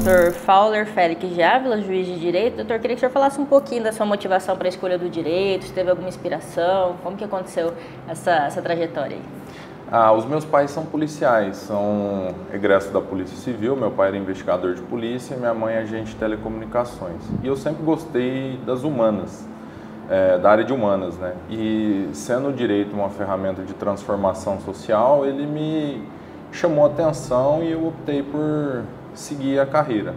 Dr. Fauler Félix de Ávila, juiz de direito. Doutor, queria que o senhor falasse um pouquinho da sua motivação para a escolha do direito, se teve alguma inspiração, como que aconteceu essa trajetória aí? Os meus pais são policiais, são egressos da Polícia Civil. Meu pai era investigador de polícia e minha mãe é agente de telecomunicações. E eu sempre gostei das humanas, da área de humanas, né? E sendo o direito uma ferramenta de transformação social, ele me chamou a atenção e eu optei por seguir a carreira.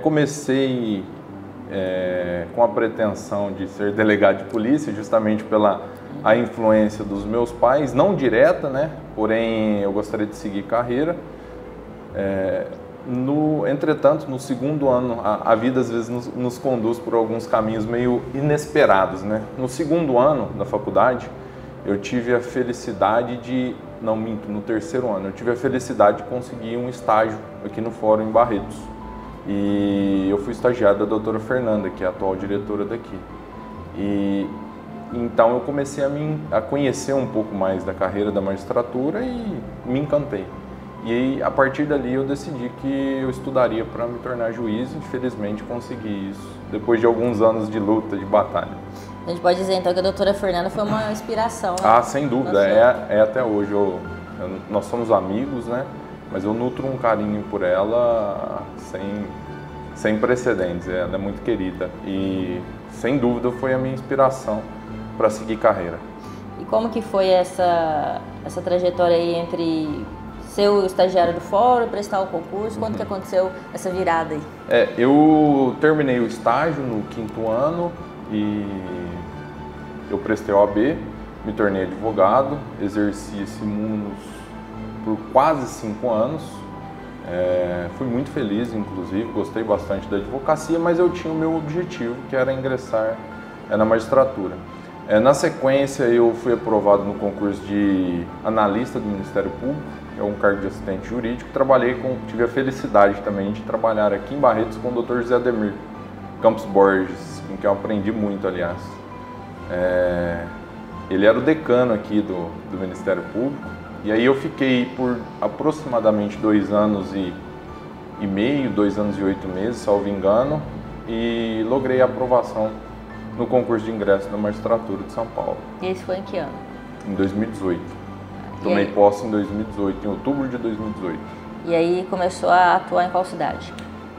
Comecei com a pretensão de ser delegado de polícia, justamente pela a influência dos meus pais, não direta, né? Porém eu gostaria de seguir carreira. Entretanto, no segundo ano, a vida às vezes nos conduz por alguns caminhos meio inesperados, né? No segundo ano da faculdade, eu tive a felicidade de, não minto, no terceiro ano, eu tive a felicidade de conseguir um estágio aqui no Fórum em Barretos. E eu fui estagiário da doutora Fernanda, que é a atual diretora daqui. Então eu comecei a conhecer um pouco mais da carreira da magistratura e me encantei. E aí, a partir dali eu decidi que eu estudaria para me tornar juiz e infelizmente consegui isso, depois de alguns anos de luta, de batalha. A gente pode dizer então que a doutora Fernanda foi uma inspiração, né? Sem dúvida, é até hoje. Nós somos amigos, né? Mas eu nutro um carinho por ela sem precedentes. Ela é muito querida e sem dúvida foi a minha inspiração para seguir carreira. E como que foi essa trajetória aí entre ser o estagiário do fórum, prestar o concurso? Quando que aconteceu essa virada aí? Eu terminei o estágio no 5º ano e eu prestei OAB, me tornei advogado, exerci esse munus por quase 5 anos. Fui muito feliz, inclusive, gostei bastante da advocacia, mas eu tinha o meu objetivo, que era ingressar na magistratura. Na sequência, eu fui aprovado no concurso de analista do Ministério Público, que é um cargo de assistente jurídico. Tive a felicidade também de trabalhar aqui em Barretos com o Dr. José Ademir Campos Borges, com quem eu aprendi muito, aliás. Ele era o decano aqui do Ministério Público, e aí eu fiquei por aproximadamente 2 anos e meio, 2 anos e 8 meses, salvo engano, e logrei a aprovação no concurso de ingresso da magistratura de São Paulo. E esse foi em que ano? Em 2018. Tomei posse em 2018, em outubro de 2018. E aí começou a atuar em qual cidade?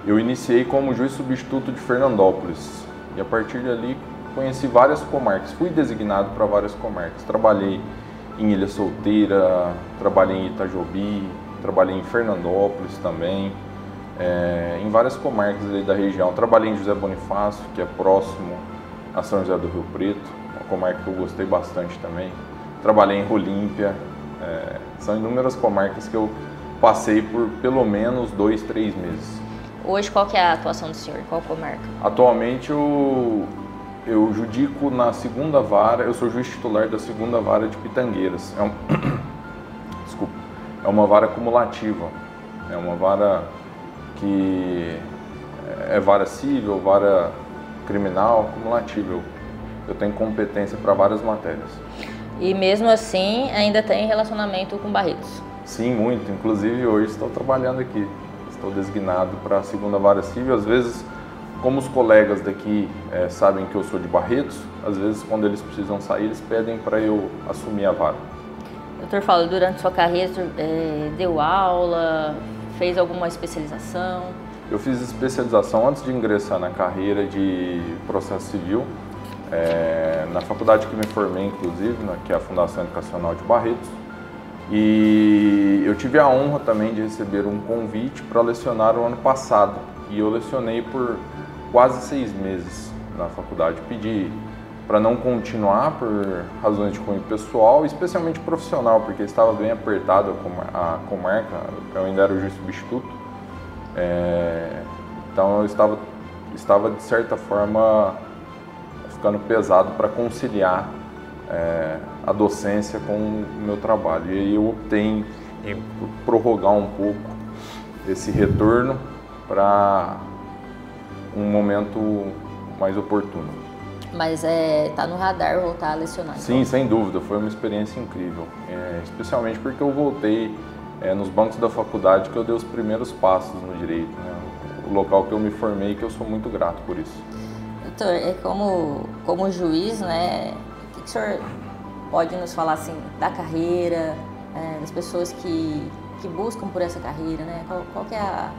Eu iniciei como juiz substituto de Fernandópolis e a partir dali conheci várias comarcas, fui designado para várias comarcas. Trabalhei em Ilha Solteira, trabalhei em Itajobi, trabalhei em Fernandópolis também, em várias comarcas ali da região. Trabalhei em José Bonifácio, que é próximo a São José do Rio Preto, uma comarca que eu gostei bastante também. Trabalhei em Rolímpia, são inúmeras comarcas que eu passei por pelo menos 2, 3 meses. Hoje qual que é a atuação do senhor? Qual comarca? Atualmente eu judico na 2ª vara, eu sou juiz titular da 2ª vara de Pitangueiras. Desculpa, é uma vara cumulativa, é uma vara que é vara civil, vara criminal, cumulativa. Eu tenho competência para várias matérias. E mesmo assim ainda tem relacionamento com Barretos? Sim, muito. Inclusive hoje estou trabalhando aqui. Estou designado para a 2ª vara civil. Às vezes, como os colegas daqui sabem que eu sou de Barretos, às vezes quando eles precisam sair, eles pedem para eu assumir a vara. Doutor Fauler, durante sua carreira, deu aula, fez alguma especialização? Eu fiz especialização antes de ingressar na carreira de processo civil, na faculdade que me formei, inclusive, que é a Fundação Educacional de Barretos. E eu tive a honra também de receber um convite para lecionar o ano passado. E eu lecionei por quase 6 meses na faculdade. Pedi para não continuar por razões de cunho pessoal, especialmente profissional, porque estava bem apertado a comarca, eu ainda era o juiz substituto. Então eu estava de certa forma ficando pesado para conciliar a docência com o meu trabalho. E aí eu optei em prorrogar um pouco esse retorno para um momento mais oportuno. Mas tá no radar voltar a lecionar? Sim, então. Sem dúvida, foi uma experiência incrível, especialmente porque eu voltei nos bancos da faculdade que eu dei os primeiros passos no direito, né? o local que eu me formei, que eu sou muito grato por isso. Doutor, como juiz, né, o que o senhor pode nos falar assim da carreira, das pessoas que buscam por essa carreira, né? Qual que é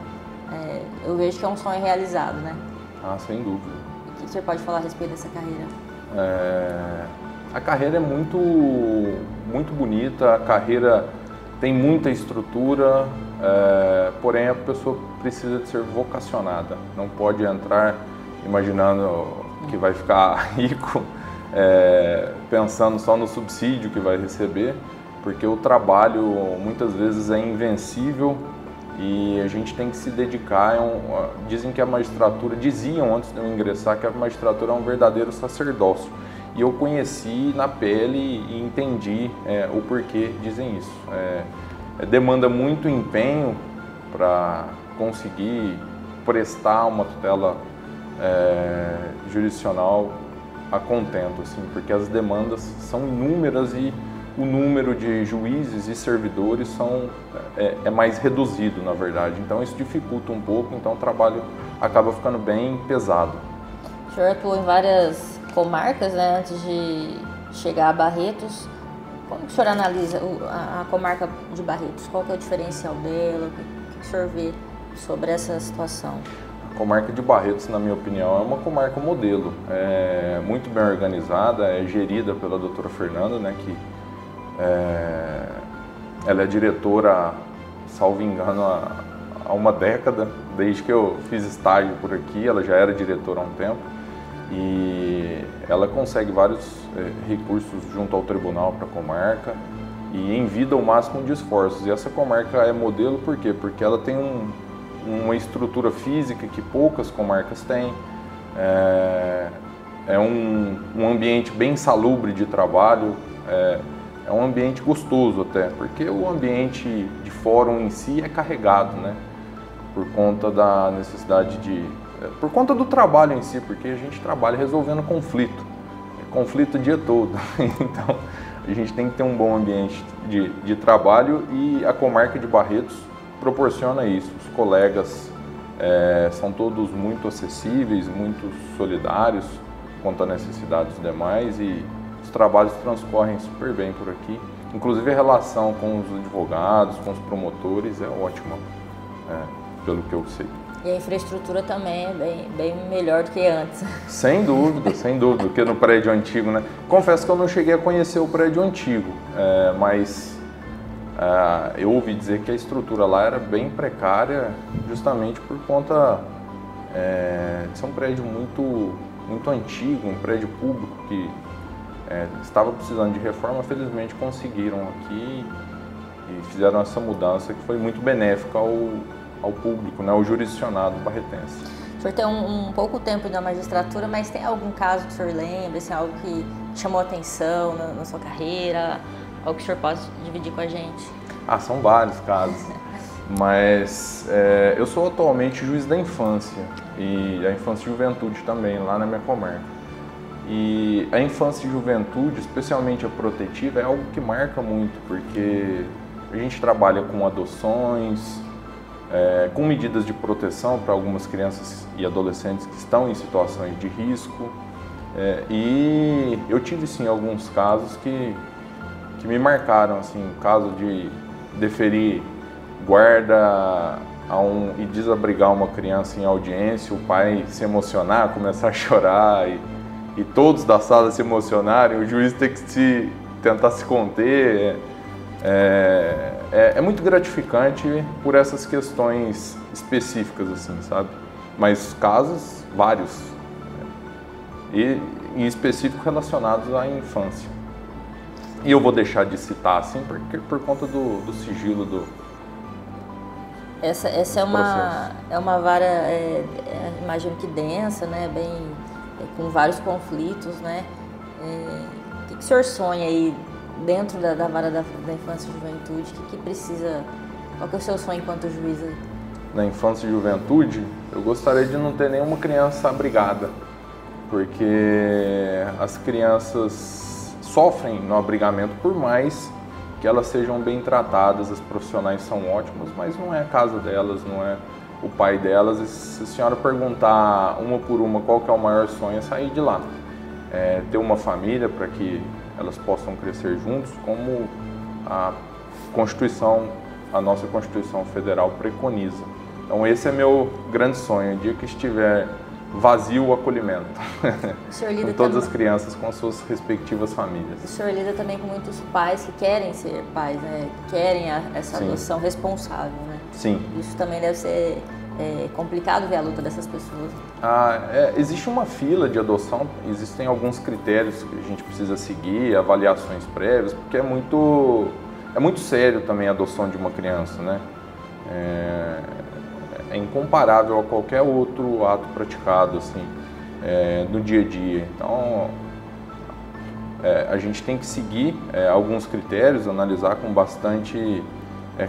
eu vejo que é um sonho realizado, né? Ah, sem dúvida. O que o senhor pode falar a respeito dessa carreira? A carreira é muito bonita, a carreira tem muita estrutura, porém a pessoa precisa de ser vocacionada, não pode entrar imaginando que vai ficar rico, pensando só no subsídio que vai receber, porque o trabalho muitas vezes é invencível e a gente tem que se dedicar. Dizem que a magistratura, diziam antes de eu ingressar, que a magistratura é um verdadeiro sacerdócio. E eu conheci na pele e entendi o porquê dizem isso. Demanda muito empenho para conseguir prestar uma tutela jurisdicional a contento, assim, porque as demandas são inúmeras e o número de juízes e servidores é mais reduzido, na verdade. Então isso dificulta um pouco, então o trabalho acaba ficando bem pesado. O senhor atuou em várias comarcas, né, antes de chegar a Barretos. Como o senhor analisa a comarca de Barretos? Qual que é o diferencial dela? O que o senhor vê sobre essa situação? A comarca de Barretos, na minha opinião, é uma comarca modelo. É muito bem organizada, é gerida pela doutora Fernanda, né, que ela é diretora, salvo engano, há uma década, desde que eu fiz estágio por aqui. Ela já era diretora há um tempo e ela consegue vários recursos junto ao tribunal para a comarca e envida o máximo de esforços. E essa comarca é modelo por quê? Porque ela tem uma estrutura física que poucas comarcas têm, é um ambiente bem salubre de trabalho, é um ambiente gostoso até, porque o ambiente de fórum em si é carregado, né? Por conta da necessidade por conta do trabalho em si, porque a gente trabalha resolvendo conflito o dia todo. Então a gente tem que ter um bom ambiente de trabalho e a comarca de Barretos proporciona isso. Os colegas são todos muito acessíveis, muito solidários quanto à necessidade dos demais e os trabalhos transcorrem super bem por aqui. Inclusive a relação com os advogados, com os promotores é ótima, pelo que eu sei. E a infraestrutura também é bem melhor do que antes. Sem dúvida, do que no prédio antigo, né? Confesso que eu não cheguei a conhecer o prédio antigo, mas eu ouvi dizer que a estrutura lá era bem precária, justamente por conta de ser um prédio muito antigo, um prédio público que estava precisando de reforma. Felizmente conseguiram aqui e fizeram essa mudança que foi muito benéfica ao público, né, ao jurisdicionado barretense. O senhor tem um pouco tempo na magistratura, mas tem algum caso que o senhor lembra, assim, algo que chamou a atenção na sua carreira, algo que o senhor pode dividir com a gente? São vários casos, mas eu sou atualmente juiz da infância e a infância e juventude também, lá na minha comarca. E a infância e juventude, especialmente a protetiva, é algo que marca muito, porque a gente trabalha com adoções, com medidas de proteção para algumas crianças e adolescentes que estão em situações de risco. E eu tive sim alguns casos que me marcaram, assim, o caso de deferir guarda e desabrigar uma criança em audiência, o pai se emocionar, começar a chorar e todos da sala se emocionarem, o juiz ter que tentar se conter. É muito gratificante por essas questões específicas, assim, sabe? Mas casos vários, e em específico relacionados à infância. E eu vou deixar de citar, assim, por conta do sigilo do Essa é uma vara, imagino que densa, né? Com vários conflitos, né? O que o senhor sonha aí dentro da vara da infância e juventude? O que precisa? Qual que é o seu sonho enquanto juiz aí? Na infância e juventude, eu gostaria de não ter nenhuma criança abrigada, porque as crianças sofrem no abrigamento, por mais que elas sejam bem tratadas, as profissionais são ótimas, mas não é a casa delas, não é o pai delas, e se a senhora perguntar uma por uma qual que é o maior sonho, é sair de lá. Ter uma família para que elas possam crescer juntos, como a nossa Constituição Federal preconiza. Então esse é meu grande sonho, o dia que estiver vazio o acolhimento, com todas as crianças com suas respectivas famílias. O senhor lida também com muitos pais que querem ser pais, né? Que querem essa adoção responsável, né? Sim. Isso também deve ser complicado ver a luta dessas pessoas. Existe uma fila de adoção, existem alguns critérios que a gente precisa seguir, avaliações prévias, porque é muito sério também a adoção de uma criança, né? É incomparável a qualquer outro ato praticado assim, no dia a dia. Então, a gente tem que seguir alguns critérios, analisar com bastante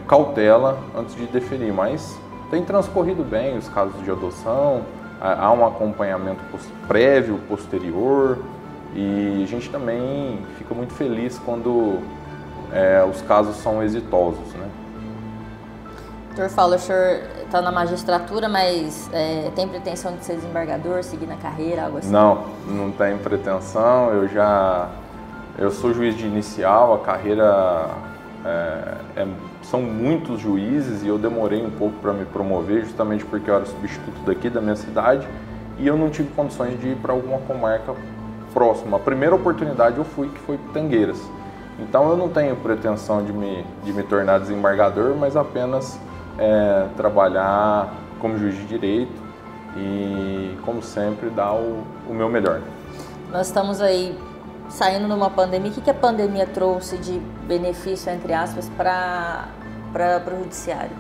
cautela antes de definir, mas tem transcorrido bem os casos de adoção, há um acompanhamento prévio, posterior, e a gente também fica muito feliz quando os casos são exitosos, né? O senhor fala, o senhor está na magistratura, mas tem pretensão de ser desembargador, seguir na carreira, algo assim? Não tem pretensão. Eu sou juiz de inicial, a carreira são muitos juízes e eu demorei um pouco para me promover, justamente porque eu era substituto daqui da minha cidade e eu não tive condições de ir para alguma comarca próxima. A primeira oportunidade eu fui, que foi Pitangueiras. Então eu não tenho pretensão de me tornar desembargador, mas apenas trabalhar como juiz de direito e, como sempre, dar o meu melhor. Nós estamos aí saindo de uma pandemia. O que a pandemia trouxe de benefício, entre aspas, para o judiciário?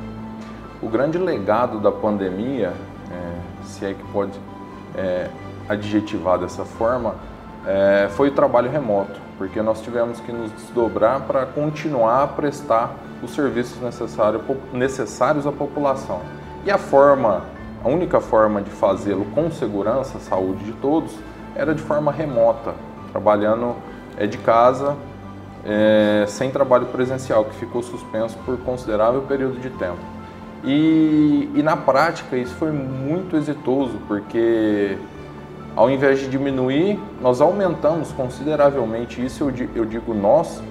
O grande legado da pandemia, se é que pode adjetivar dessa forma, foi o trabalho remoto, porque nós tivemos que nos desdobrar para continuar a prestar os serviços necessários à população. E a única forma de fazê-lo com segurança, saúde de todos, era de forma remota, trabalhando de casa, sem trabalho presencial, que ficou suspenso por considerável período de tempo. E na prática isso foi muito exitoso, porque ao invés de diminuir, nós aumentamos consideravelmente. Isso eu digo nós,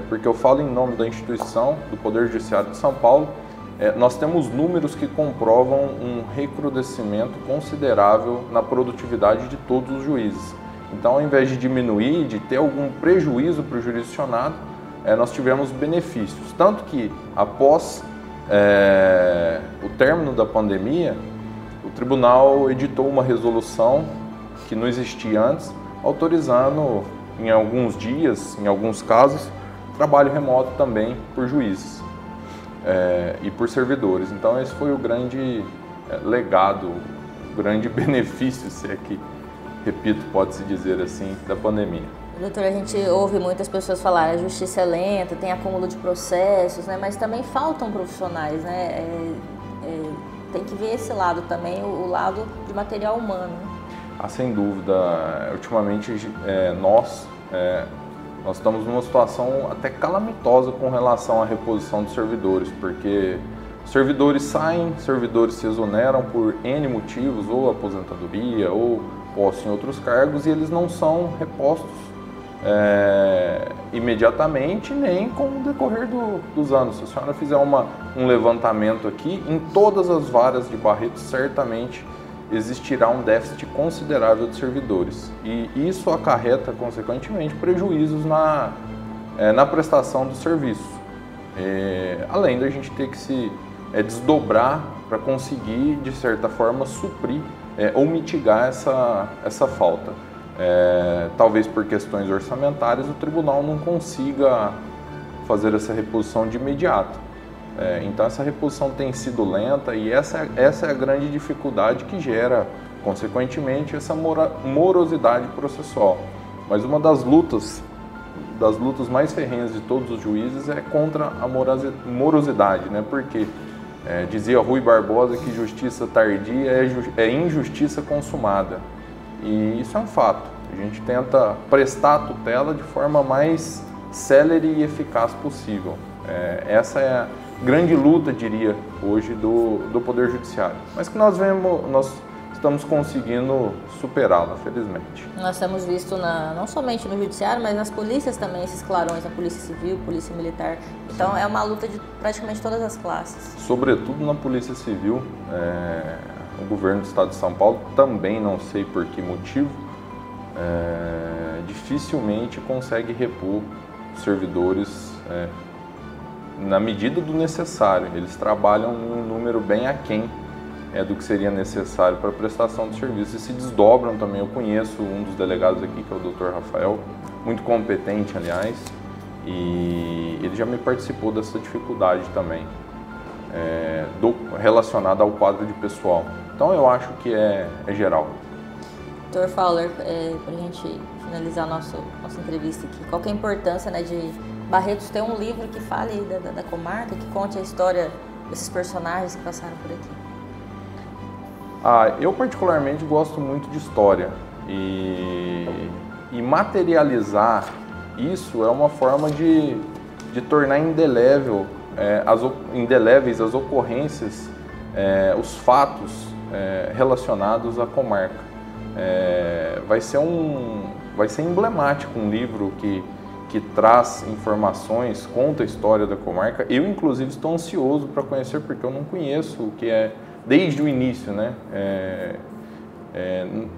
porque eu falo em nome da instituição, do Poder Judiciário de São Paulo. Nós temos números que comprovam um recrudescimento considerável na produtividade de todos os juízes. Então, ao invés de diminuir, de ter algum prejuízo para o jurisdicionado, nós tivemos benefícios. Tanto que, após o término da pandemia, o tribunal editou uma resolução que não existia antes, autorizando em alguns dias, em alguns casos, trabalho remoto também por juízes e por servidores. Então esse foi o grande legado, o grande benefício, se é que, repito, pode-se dizer assim, da pandemia. Doutor, a gente ouve muitas pessoas falar a justiça é lenta, tem acúmulo de processos, né? Mas também faltam profissionais, né? Tem que ver esse lado também, o lado de material humano. Sem dúvida. Ultimamente nós estamos numa situação até calamitosa com relação à reposição dos servidores, porque servidores saem, servidores se exoneram por N motivos, ou aposentadoria, ou posse em outros cargos, e eles não são repostos imediatamente, nem com o decorrer dos anos. Se a senhora fizer um levantamento aqui, em todas as varas de Barreto, certamente existirá um déficit considerável de servidores. E isso acarreta, consequentemente, prejuízos na prestação do serviço. Além da gente ter que se desdobrar para conseguir, de certa forma, suprir ou mitigar essa falta. Talvez por questões orçamentárias o tribunal não consiga fazer essa reposição de imediato. Então essa reposição tem sido lenta e essa é a grande dificuldade que gera, consequentemente, essa morosidade processual. Mas uma das lutas mais ferrenhas de todos os juízes é contra a morosidade, né? Porque dizia Rui Barbosa que justiça tardia é injustiça consumada. E isso é um fato. A gente tenta prestar a tutela de forma mais célere e eficaz possível. Essa é a grande luta, diria, hoje do Poder Judiciário, mas que nós estamos conseguindo superá-la, felizmente. Nós temos visto, não somente no Judiciário, mas nas polícias também, esses clarões, na Polícia Civil, Polícia Militar. Então é uma luta de praticamente todas as classes. Sobretudo na Polícia Civil, o governo do Estado de São Paulo, também não sei por que motivo, dificilmente consegue repor servidores na medida do necessário. Eles trabalham num número bem aquém do que seria necessário para a prestação de serviço e se desdobram também. Eu conheço um dos delegados aqui, que é o Dr. Rafael, muito competente, aliás, e ele já me participou dessa dificuldade também, relacionada ao quadro de pessoal. Então eu acho que é geral. Dr. Fowler, para a gente finalizar nossa entrevista aqui, qual que é a importância, né, de Barretos ter um livro que fale da comarca, que conte a história desses personagens que passaram por aqui? Eu particularmente gosto muito de história e materializar isso é uma forma de tornar indeléveis as ocorrências, os fatos relacionados à comarca. Vai ser emblemático um livro que traz informações, conta a história da comarca. Eu, inclusive, estou ansioso para conhecer, porque eu não conheço o que é desde o início, né?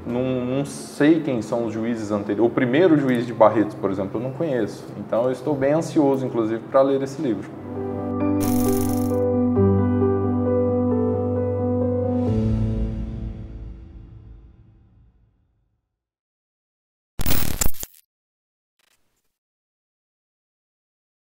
Não sei quem são os juízes anteriores. O primeiro juiz de Barretos, por exemplo, eu não conheço. Então, eu estou bem ansioso, inclusive, para ler esse livro.